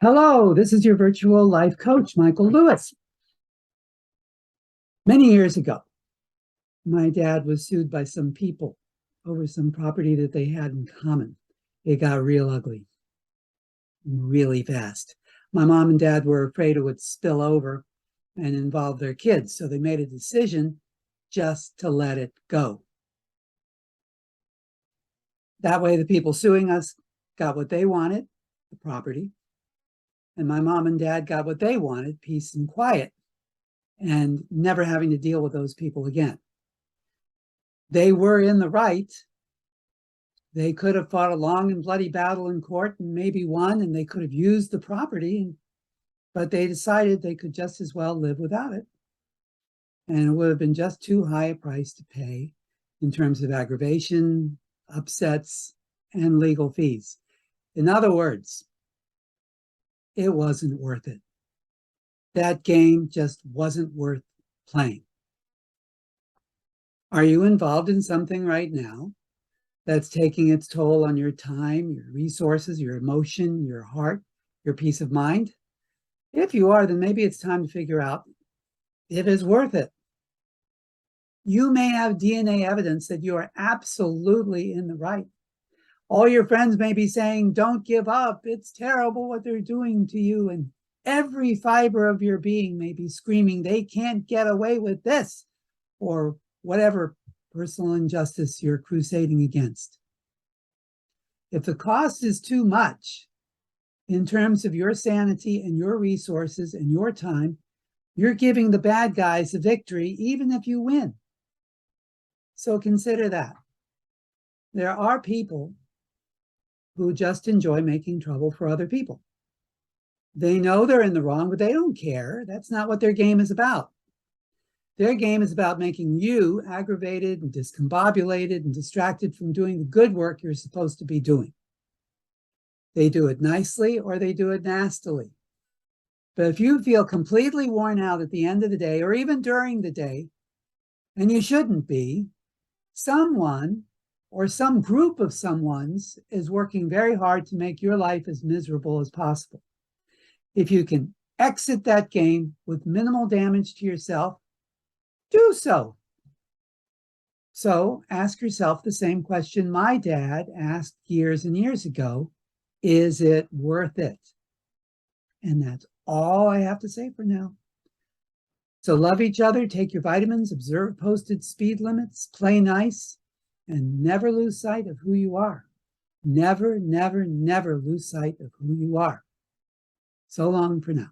Hello, this is your virtual life coach, Michael Lewis. Many years ago, my dad was sued by some people over some property that they had in common. It got real ugly, really fast. My mom and dad were afraid it would spill over and involve their kids, so they made a decision just to let it go. That way, the people suing us got what they wanted, the property, and my mom and dad got what they wanted, peace and quiet, and never having to deal with those people again. They were in the right. They could have fought a long and bloody battle in court and maybe won, and they could have used the property, but they decided they could just as well live without it. And it would have been just too high a price to pay in terms of aggravation, upsets, and legal fees. In other words, it wasn't worth it. That game just wasn't worth playing. Are you involved in something right now that's taking its toll on your time, your resources, your emotion, your heart, your peace of mind? If you are, then maybe it's time to figure out if it's worth it. You may have DNA evidence that you are absolutely in the right. All your friends may be saying, don't give up. It's terrible what they're doing to you. And every fiber of your being may be screaming, they can't get away with this, or whatever personal injustice you're crusading against. If the cost is too much in terms of your sanity and your resources and your time, you're giving the bad guys a victory, even if you win. So consider that. There are people who just enjoy making trouble for other people. They know they're in the wrong, but they don't care. That's not what their game is about. Their game is about making you aggravated and discombobulated and distracted from doing the good work you're supposed to be doing. They do it nicely or they do it nastily. But if you feel completely worn out at the end of the day, or even during the day, and you shouldn't be, someone or some group of someone's is working very hard to make your life as miserable as possible. If you can exit that game with minimal damage to yourself, do so. So ask yourself the same question my dad asked years and years ago: is it worth it? And that's all I have to say for now. So love each other, take your vitamins, observe posted speed limits, play nice, and never lose sight of who you are. Never, never, never lose sight of who you are. So long for now.